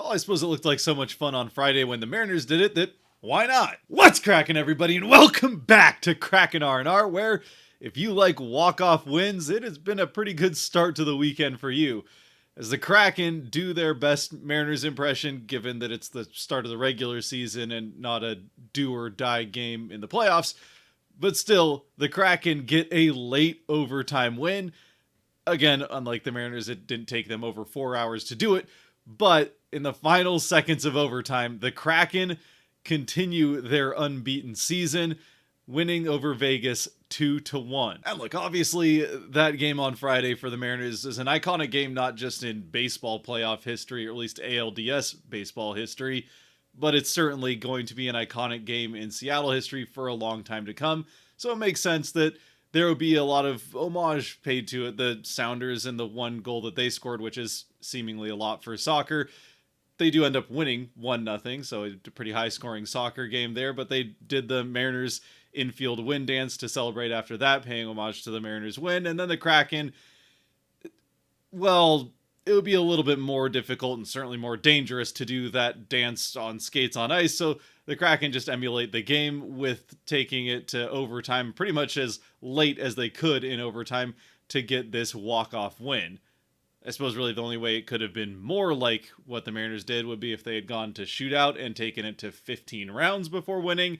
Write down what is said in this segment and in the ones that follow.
Well, I suppose it looked like so much fun on Friday when the Mariners did it that why not? What's cracking, everybody, and welcome back to Kraken R&R, where if you like walk-off wins, it has been a pretty good start to the weekend for you. As the Kraken do their best Mariners impression, given that it's the start of the regular season and not a do-or-die game in the playoffs, but still, the Kraken get a late overtime win. Again, unlike the Mariners, it didn't take them over 4 hours to do it, but in the final seconds of overtime, the Kraken continue their unbeaten season, winning over Vegas 2-1. And look, obviously, that game on Friday for the Mariners is an iconic game, not just in baseball playoff history, or at least ALDS baseball history, but it's certainly going to be an iconic game in Seattle history for a long time to come. So it makes sense that there would be a lot of homage paid to it. The Sounders and the one goal that they scored, which is seemingly a lot for soccer, they do end up winning 1-0, so a pretty high-scoring soccer game there, but they did the Mariners infield win dance to celebrate after that, paying homage to the Mariners win, and then the Kraken, well, it would be a little bit more difficult and certainly more dangerous to do that dance on skates on ice, so the Kraken just emulate the game with taking it to overtime pretty much as late as they could in overtime to get this walk-off win. I suppose really the only way it could have been more like what the Mariners did would be if they had gone to shootout and taken it to 15 rounds before winning.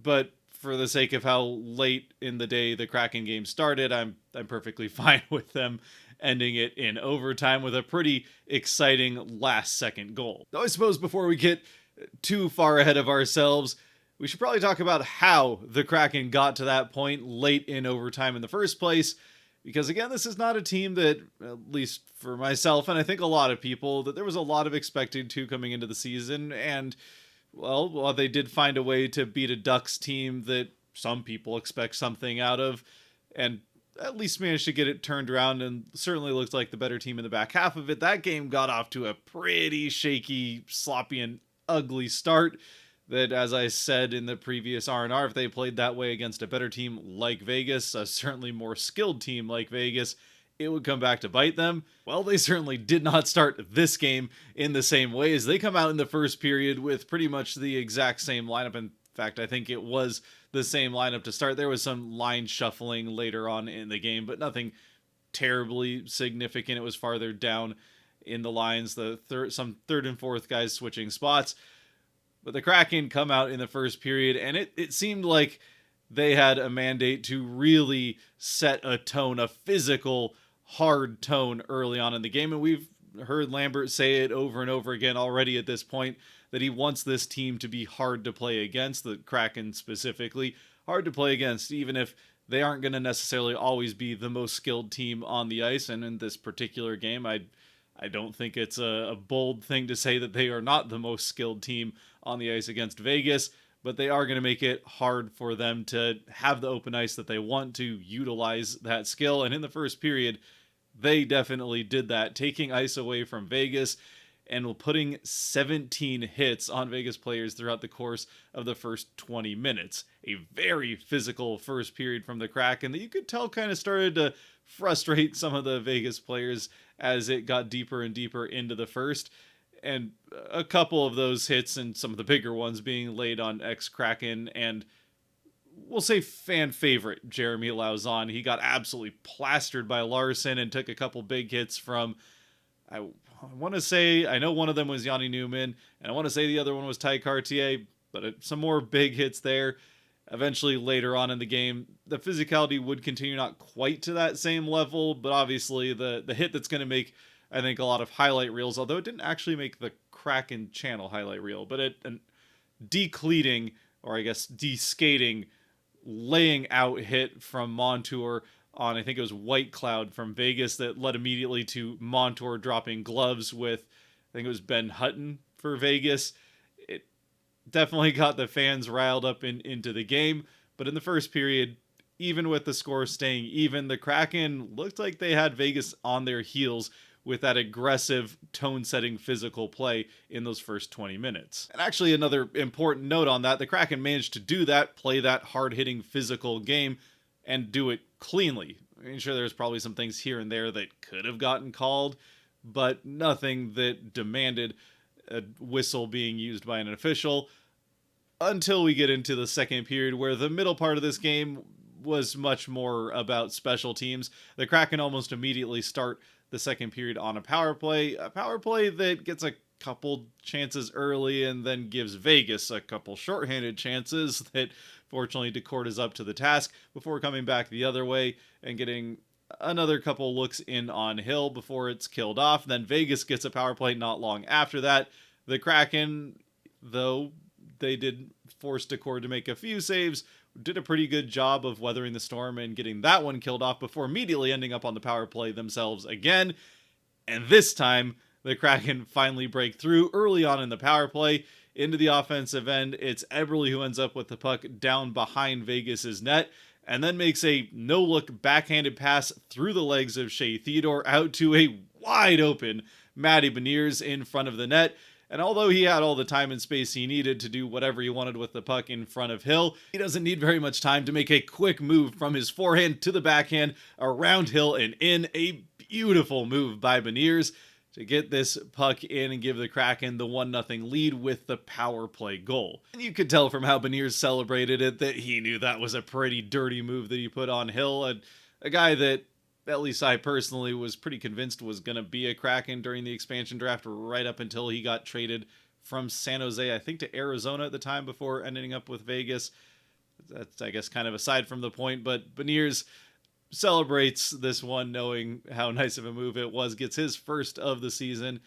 But for the sake of how late in the day the Kraken game started, I'm perfectly fine with them ending it in overtime with a pretty exciting last-second goal. Though I suppose before we get too far ahead of ourselves, we should probably talk about how the Kraken got to that point late in overtime in the first place. Because again, this is not a team that, at least for myself, and I think a lot of people, that there was a lot of expected to coming into the season. And, well, they did find a way to beat a Ducks team that some people expect something out of, and at least managed to get it turned around, and certainly looked like the better team in the back half of it. That game got off to a pretty shaky, sloppy, and ugly start. That, as I said in the previous R&R, if they played that way against a better team like Vegas, a certainly more skilled team like Vegas, it would come back to bite them. Well, they certainly did not start this game in the same way, as they come out in the first period with pretty much the exact same lineup. In fact, I think it was the same lineup to start. There was some line shuffling later on in the game, but nothing terribly significant. It was farther down in the lines, some third and fourth guys switching spots. But the Kraken come out in the first period, and it seemed like they had a mandate to really set a tone, a physical, hard tone early on in the game. And we've heard Lambert say it over and over again already at this point, that he wants this team to be hard to play against, the Kraken specifically, hard to play against, even if they aren't going to necessarily always be the most skilled team on the ice. And in this particular game, I don't think it's a bold thing to say that they are not the most skilled team on the ice against Vegas, but they are going to make it hard for them to have the open ice that they want to utilize that skill. And in the first period, they definitely did that, taking ice away from Vegas and putting 17 hits on Vegas players throughout the course of the first 20 minutes. A very physical first period from the Kraken that you could tell kind of started to frustrate some of the Vegas players as it got deeper and deeper into the first. And a couple of those hits, and some of the bigger ones, being laid on ex-Kraken and, we'll say, fan favorite Jeremy Lauzon. He got absolutely plastered by Larson and took a couple big hits from, I want to say, I know one of them was Yanni Newman, and I want to say the other one was Ty Cartier, but some more big hits there. Eventually, later on in the game, the physicality would continue, not quite to that same level, but obviously the hit that's going to make, I think, a lot of highlight reels, although it didn't actually make the Kraken channel highlight reel, but an decleating, or I guess de-skating, laying out hit from Montour on, I think it was White Cloud from Vegas, that led immediately to Montour dropping gloves with, I think it was Ben Hutton for Vegas. It definitely got the fans riled up into the game, but in the first period, even with the score staying even, the Kraken looked like they had Vegas on their heels with that aggressive, tone-setting physical play in those first 20 minutes. And actually, another important note on that, the Kraken managed to do that, play that hard-hitting physical game, and do it cleanly. I mean, sure, there's probably some things here and there that could have gotten called, but nothing that demanded a whistle being used by an official until we get into the second period, where the middle part of this game was much more about special teams. The Kraken almost immediately start the second period on a power play that gets a couple chances early and then gives Vegas a couple shorthanded chances that fortunately Decord is up to the task before coming back the other way and getting another couple looks in on Hill before it's killed off. Then Vegas gets a power play not long after that. The Kraken, though they did force Decord to make a few saves, did a pretty good job of weathering the storm and getting that one killed off before immediately ending up on the power play themselves again. And this time, the Kraken finally break through early on in the power play into the offensive end. It's Eberle who ends up with the puck down behind Vegas's net and then makes a no-look backhanded pass through the legs of Shea Theodore out to a wide open Matty Beniers in front of the net. And although he had all the time and space he needed to do whatever he wanted with the puck in front of Hill, he doesn't need very much time to make a quick move from his forehand to the backhand around Hill and in. A beautiful move by Beniers to get this puck in and give the Kraken the 1-0 lead with the power play goal. And you could tell from how Beniers celebrated it that he knew that was a pretty dirty move that he put on Hill, a guy that at least I personally was pretty convinced was going to be a Kraken during the expansion draft right up until he got traded from San Jose, I think, to Arizona at the time before ending up with Vegas. That's, I guess, kind of aside from the point, but Beniers celebrates this one knowing how nice of a move it was, gets his first of the season,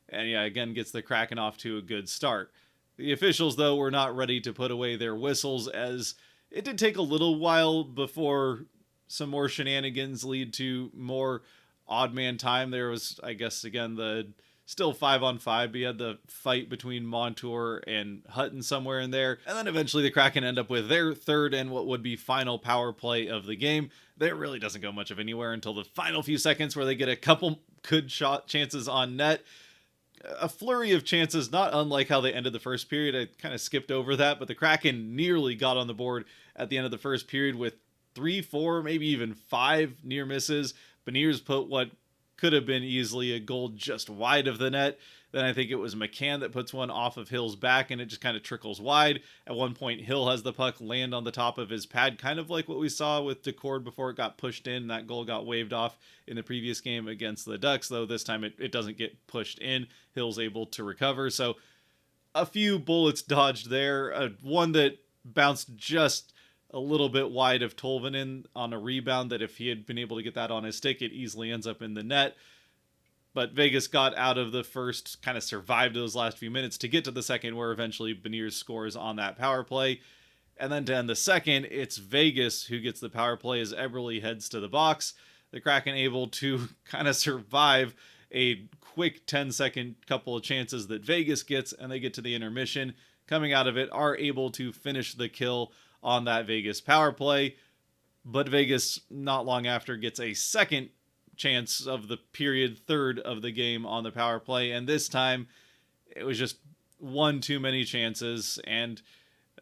and yeah, again, gets the Kraken off to a good start. The officials, though, were not ready to put away their whistles, as it did take a little while before some more shenanigans lead to more odd man time. There was, I guess, again, the still 5-on-5, but you had the fight between Montour and Hutton somewhere in there. And then eventually the Kraken end up with their third and what would be final power play of the game. There really doesn't go much of anywhere until the final few seconds where they get a couple good shot chances on net. A flurry of chances, not unlike how they ended the first period. I kind of skipped over that, but the Kraken nearly got on the board at the end of the first period with 3, 4, maybe even 5 near misses. Beniers put what could have been easily a goal just wide of the net. Then I think it was McCann that puts one off of Hill's back, and it just kind of trickles wide. At one point, Hill has the puck land on the top of his pad, kind of like what we saw with Decord before it got pushed in. That goal got waved off in the previous game against the Ducks, though this time it doesn't get pushed in. Hill's able to recover. So a few bullets dodged there. One that bounced just a little bit wide of Tolvanen on a rebound that if he had been able to get that on his stick, it easily ends up in the net. But Vegas got out of the first, kind of survived those last few minutes to get to the second, where eventually Beniers scores on that power play. And then to end the second, it's Vegas who gets the power play as Eberle heads to the box. The Kraken able to kind of survive a quick 10-second couple of chances that Vegas gets, and they get to the intermission. Coming out of it, are able to finish the kill on that Vegas power play, but Vegas not long after gets a second chance of the period, third of the game on the power play, and this time it was just one too many chances, and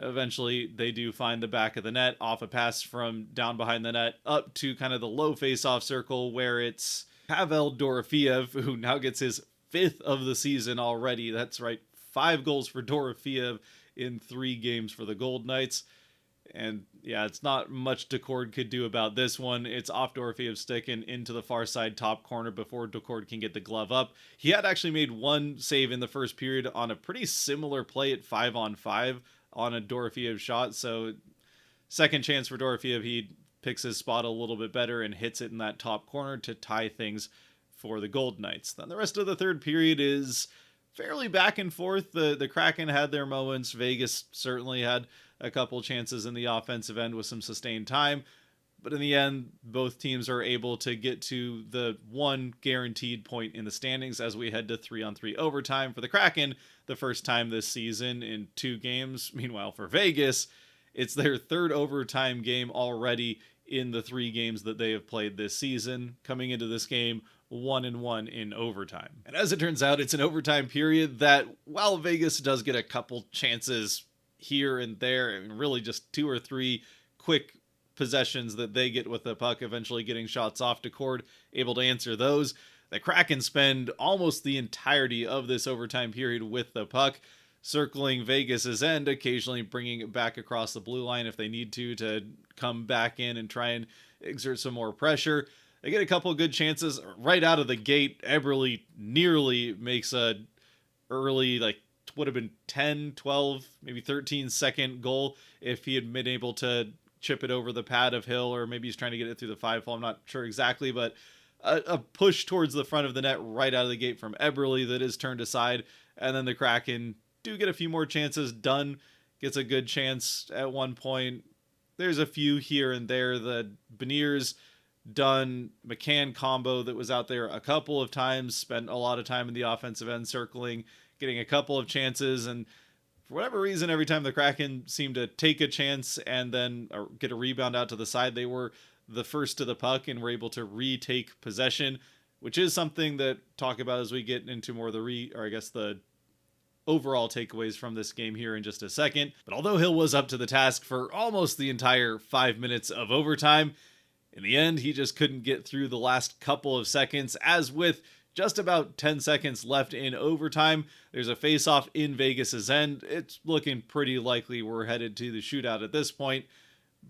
eventually they do find the back of the net off a pass from down behind the net up to kind of the low face-off circle, where it's Pavel Dorofeev, who now gets his 5th of the season already. That's right, 5 goals for Dorofeev in 3 games for the Gold Knights. And yeah, it's not much Decord could do about this one. It's off Dorofeev's stick and into the far side top corner before Decord can get the glove up. He had actually made one save in the first period on a pretty similar play at 5-on-5 on a Dorofeev shot. So second chance for Dorofeev, he picks his spot a little bit better and hits it in that top corner to tie things for the Gold Knights. Then the rest of the third period is fairly back and forth. The Kraken had their moments. Vegas certainly had a couple chances in the offensive end with some sustained time. But in the end, both teams are able to get to the one guaranteed point in the standings as we head to 3-on-3 overtime for the Kraken, the first time this season in 2 games. Meanwhile, for Vegas, it's their 3rd overtime game already in the 3 games that they have played this season, coming into this game 1-1 in overtime. And as it turns out, it's an overtime period that, while Vegas does get a couple chances here and there, and really just 2 or 3 quick possessions that they get with the puck, eventually getting shots off Decord, able to answer those, The Kraken spend almost the entirety of this overtime period with the puck, circling Vegas's end, occasionally bringing it back across the blue line if they need to come back in and try and exert some more pressure. They get a couple of good chances right out of the gate. Eberle nearly makes a early, like, would have been 10, 12, maybe 13-second goal if he had been able to chip it over the pad of Hill, or maybe he's trying to get it through the 5-hole. I'm not sure exactly, but a push towards the front of the net right out of the gate from Eberle that is turned aside. And then the Kraken do get a few more chances. Dunn gets a good chance at one point. There's a few here and there. The Beniers, Dunn, McCann combo that was out there a couple of times, spent a lot of time in the offensive end circling, getting a couple of chances, and for whatever reason, every time the Kraken seemed to take a chance and then get a rebound out to the side, they were the first to the puck and were able to retake possession, which is something that talk about as we get into more of the overall takeaways from this game here in just a second. But although Hill was up to the task for almost the entire 5 minutes of overtime, in the end, he just couldn't get through the last couple of seconds, as with just about 10 seconds left in overtime, there's a face-off in Vegas's end. It's looking pretty likely we're headed to the shootout at this point,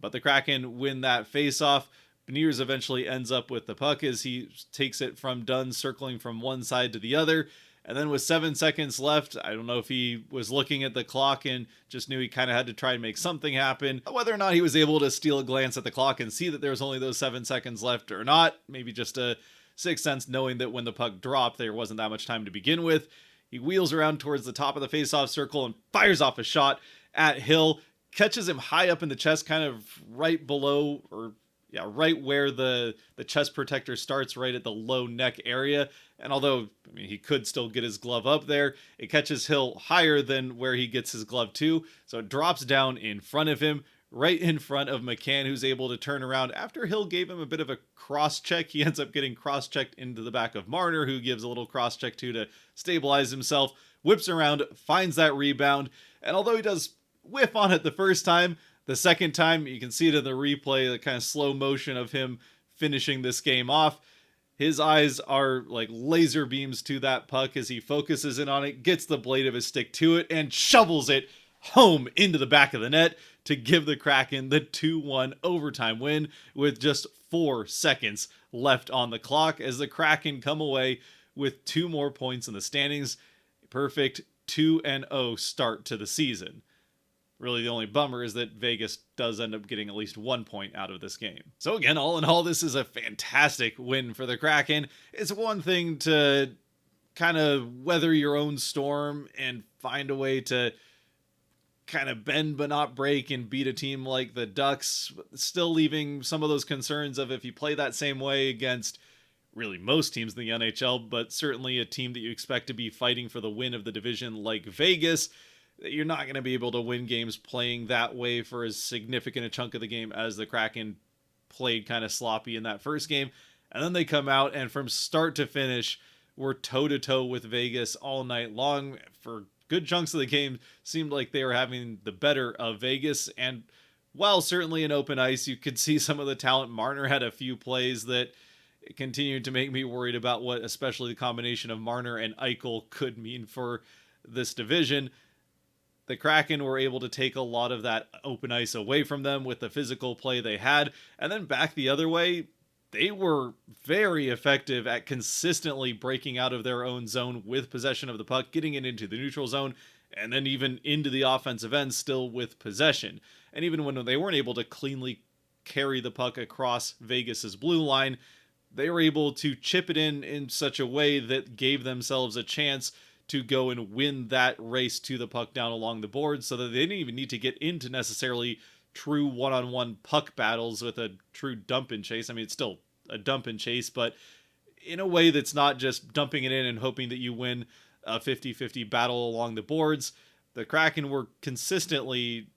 but the Kraken win that face-off. Beniers eventually ends up with the puck as he takes it from Dunn, circling from one side to the other. And then with 7 seconds left, I don't know if he was looking at the clock and just knew he kind of had to try and make something happen. Whether or not he was able to steal a glance at the clock and see that there was only those 7 seconds left or not, maybe just a sixth sense knowing that when the puck dropped, there wasn't that much time to begin with. He wheels around towards the top of the face-off circle and fires off a shot at Hill. Catches him high up in the chest, kind of right below, right where the chest protector starts, right at the low neck area. And although, he could still get his glove up there, it catches Hill higher than where he gets his glove to. So it drops down in front of him, right in front of McCann, who's able to turn around. After Hill gave him a bit of a cross-check, he ends up getting cross-checked into the back of Marner, who gives a little cross-check to stabilize himself, whips around, finds that rebound, and although he does whiff on it the first time, the second time, you can see it in the replay, the kind of slow motion of him finishing this game off. His eyes are like laser beams to that puck as he focuses in on it, gets the blade of his stick to it, and shovels it home into the back of the net to give the Kraken the 2-1 overtime win with just 4 seconds left on the clock as the Kraken come away with 2 more points in the standings. Perfect 2-0 start to the season. Really, the only bummer is that Vegas does end up getting at least 1 point out of this game. So again, all in all, this is a fantastic win for the Kraken. It's one thing to kind of weather your own storm and find a way to kind of bend but not break and beat a team like the Ducks, still leaving some of those concerns of if you play that same way against really most teams in the NHL, but certainly a team that you expect to be fighting for the win of the division like Vegas, you're not going to be able to win games playing that way for as significant a chunk of the game as the Kraken played kind of sloppy in that first game. And then they come out and from start to finish, we're toe-to-toe with Vegas all night long. For good chunks of the game, seemed like they were having the better of Vegas. And while certainly in open ice, you could see some of the talent. Marner had a few plays that continued to make me worried about what especially the combination of Marner and Eichel could mean for this division. The Kraken were able to take a lot of that open ice away from them with the physical play they had. And then back the other way, they were very effective at consistently breaking out of their own zone with possession of the puck, getting it into the neutral zone, and then even into the offensive end still with possession. And even when they weren't able to cleanly carry the puck across Vegas's blue line, they were able to chip it in such a way that gave themselves a chance to go and win that race to the puck down along the board, so that they didn't even need to get into necessarily true one-on-one puck battles with a true dump and chase. I mean, it's still a dump and chase, but in a way that's not just dumping it in and hoping that you win a 50-50 battle along the boards. The Kraken were consistently,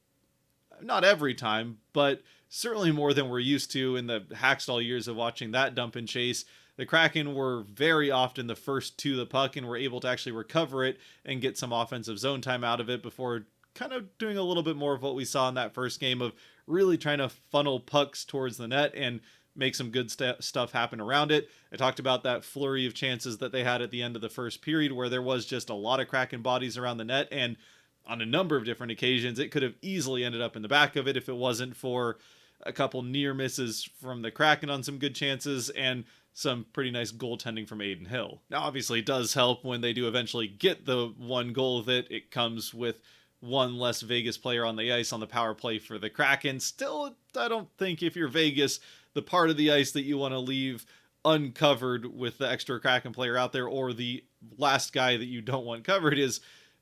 not every time, but certainly more than we're used to in the Hackstall years of watching that dump and chase. The Kraken were very often the first to the puck and were able to actually recover it and get some offensive zone time out of it before kind of doing a little bit more of what we saw in that first game of really trying to funnel pucks towards the net and make some good stuff happen around it. I talked about that flurry of chances that they had at the end of the first period where there was just a lot of Kraken bodies around the net, and on a number of different occasions it could have easily ended up in the back of it if it wasn't for a couple near misses from the Kraken on some good chances and some pretty nice goaltending from Aiden Hill. Now, obviously, it does help when they do eventually get the one goal that it comes with one less Vegas player on the ice on the power play for the Kraken. Still, I don't think if you're Vegas, the part of the ice that you want to leave uncovered with the extra Kraken player out there, or the last guy that you don't want covered, is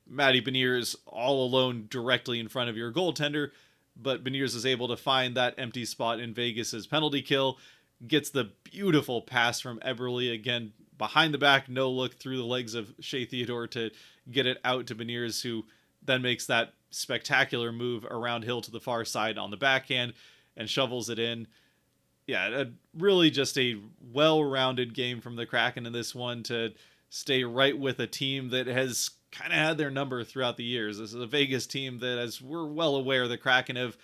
Matty Beniers all alone directly in front of your goaltender. But Beniers is able to find that empty spot in Vegas's penalty kill, gets the beautiful pass from Eberle, again, behind the back, no look through the legs of Shea Theodore to get it out to Beniers, who then makes that spectacular move around Hill to the far side on the backhand and shovels it in. Yeah, really just a well-rounded game from the Kraken in this one to stay right with a team that has kind of had their number throughout the years. This is a Vegas team that, as we're well aware, the Kraken have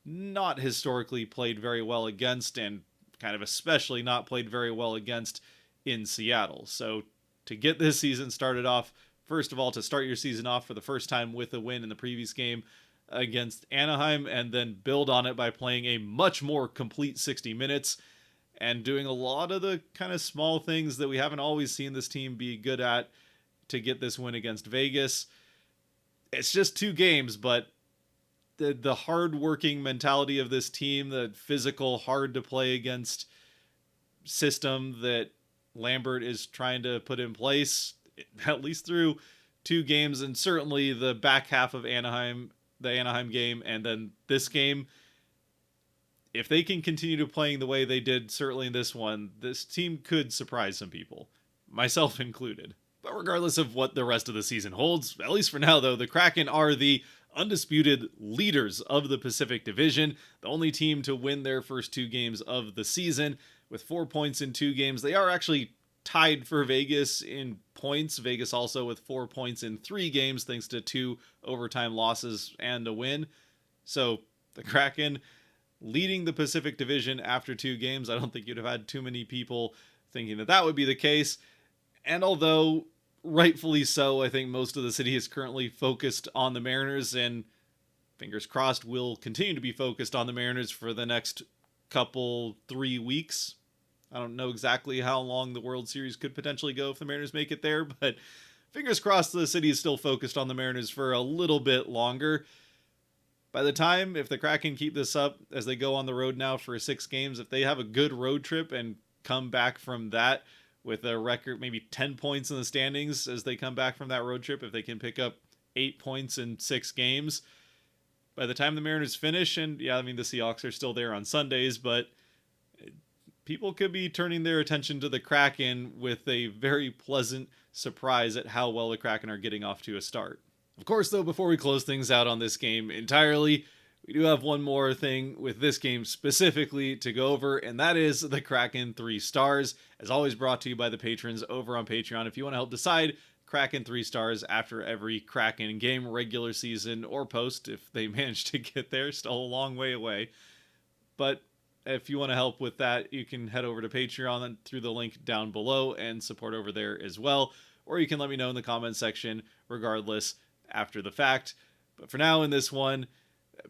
not historically played very well against, and kind of especially not played very well against in Seattle. So to get this season started off, first of all, to start your season off for the first time with a win in the previous game against Anaheim, and then build on it by playing a much more complete 60 minutes and doing a lot of the kind of small things that we haven't always seen this team be good at to get this win against Vegas. It's just 2 games, but the hard-working mentality of this team, the physical, hard-to-play against system that Lambert is trying to put in place, at least through 2 games, and certainly the back half of the Anaheim game, and then this game, if they can continue to playing the way they did certainly in this one, this team could surprise some people, myself included. But regardless of what the rest of the season holds, at least for now though, the Kraken are the undisputed leaders of the Pacific Division, the only team to win their first 2 games of the season. With 4 points in 2 games, they are actually tied for Vegas in points. Vegas also with 4 points in 3 games, thanks to 2 overtime losses and a win. So the Kraken leading the Pacific Division after 2 games. I don't think you'd have had too many people thinking that that would be the case. And although rightfully so, I think most of the city is currently focused on the Mariners, and fingers crossed will continue to be focused on the Mariners for the next couple 3 weeks. I don't know exactly how long the World Series could potentially go if the Mariners make it there, but fingers crossed the city is still focused on the Mariners for a little bit longer. By the time, if the Kraken keep this up as they go on the road now for 6 games, if they have a good road trip and come back from that with a record, maybe 10 points in the standings as they come back from that road trip, if they can pick up 8 points in 6 games, by the time the Mariners finish, and yeah, I mean, the Seahawks are still there on Sundays, but people could be turning their attention to the Kraken with a very pleasant surprise at how well the Kraken are getting off to a start. Of course, though, before we close things out on this game entirely, we do have one more thing with this game specifically to go over, and that is the Kraken 3 stars, as always brought to you by the patrons over on Patreon. If you want to help decide Kraken 3 stars after every Kraken game, regular season or post, if they manage to get there, still a long way away. But if you want to help with that, you can head over to Patreon through the link down below and support over there as well. Or you can let me know in the comments section, regardless, after the fact. But for now, in this one,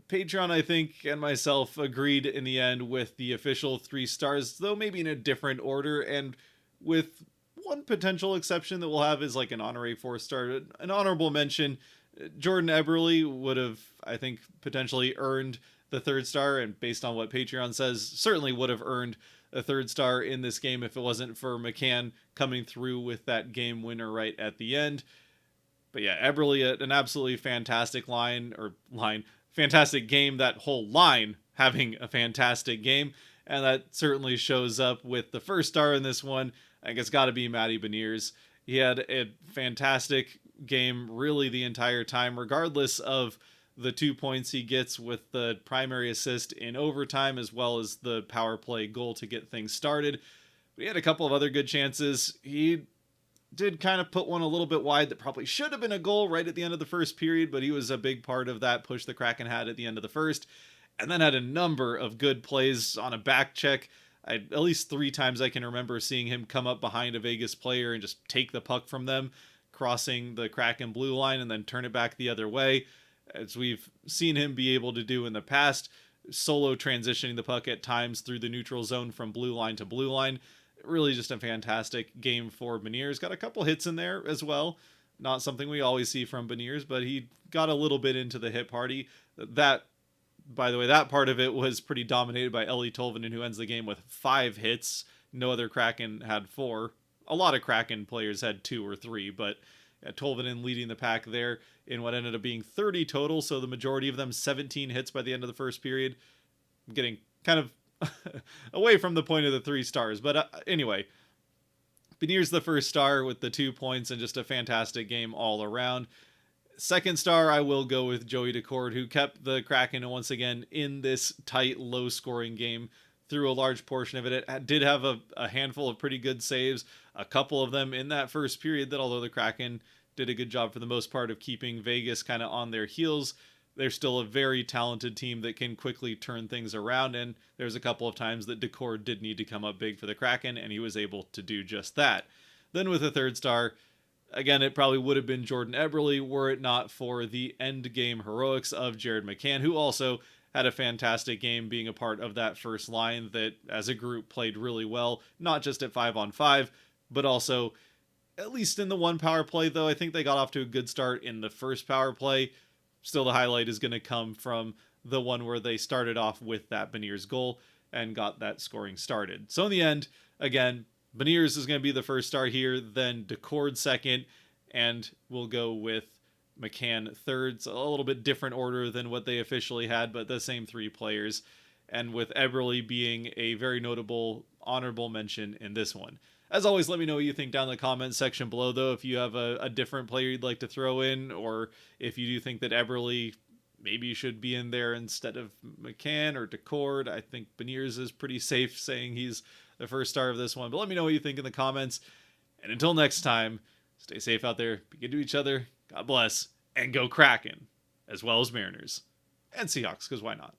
Patreon, I think, and myself agreed in the end with the official 3 stars, though maybe in a different order, and with one potential exception that we'll have is like an honorary 4-star, an honorable mention. Jordan Eberle would have, I think, potentially earned the 3rd star, and based on what Patreon says, certainly would have earned a 3rd star in this game if it wasn't for McCann coming through with that game winner right at the end. But yeah, Eberle, an absolutely fantastic fantastic game, that whole line having a fantastic game, and that certainly shows up with the 1st star in this one. I think it's got to be Matty Beniers. He had a fantastic game really the entire time, regardless of the 2 points he gets with the primary assist in overtime, as well as the power play goal to get things started. We had a couple of other good chances. He did kind of put one a little bit wide that probably should have been a goal right at the end of the first period, but he was a big part of that push the Kraken had at the end of the first, and then had a number of good plays on a back check At least 3 times I can remember seeing him come up behind a Vegas player and just take the puck from them, crossing the Kraken blue line and then turn it back the other way, as we've seen him be able to do in the past, solo transitioning the puck at times through the neutral zone from blue line to blue line. Really just a fantastic game for Beniers. Got a couple hits in there as well. Not something we always see from Beniers, but he got a little bit into the hit party. That, by the way, that part of it was pretty dominated by Ellie Tolvanen, who ends the game with 5 hits. No other Kraken had 4. A lot of Kraken players had 2 or 3, but Tolvanen leading the pack there in what ended up being 30 total, so the majority of them 17 hits by the end of the first period. Getting kind of away from the point of the 3 stars, but anyway, Beniers the first star with the 2 points and just a fantastic game all around. Second star, I will go with Joey Decord, who kept the Kraken once again in this tight, low-scoring game through a large portion of it. It did have a handful of pretty good saves, a couple of them in that first period that, although the Kraken did a good job for the most part of keeping Vegas kind of on their heels, they're still a very talented team that can quickly turn things around, and there's a couple of times that Decord did need to come up big for the Kraken, and he was able to do just that. Then with the third star, again, it probably would have been Jordan Eberle were it not for the end game heroics of Jared McCann, who also had a fantastic game being a part of that first line that, as a group, played really well, not just at 5-on-5, but also, at least in the one power play, though I think they got off to a good start in the first power play. Still, the highlight is going to come from the one where they started off with that Beniers goal and got that scoring started. So in the end, again, Beniers is going to be the first star here, then Decord second, and we'll go with McCann third. So a little bit different order than what they officially had, but the same 3 players. And with Eberle being a very notable honorable mention in this one. As always, let me know what you think down in the comments section below, though, if you have a different player you'd like to throw in, or if you do think that Eberle maybe should be in there instead of McCann or Decord. I think Beniers is pretty safe saying he's the first star of this one, but let me know what you think in the comments. And until next time, stay safe out there, be good to each other, God bless, and go Kraken, as well as Mariners and Seahawks, because why not?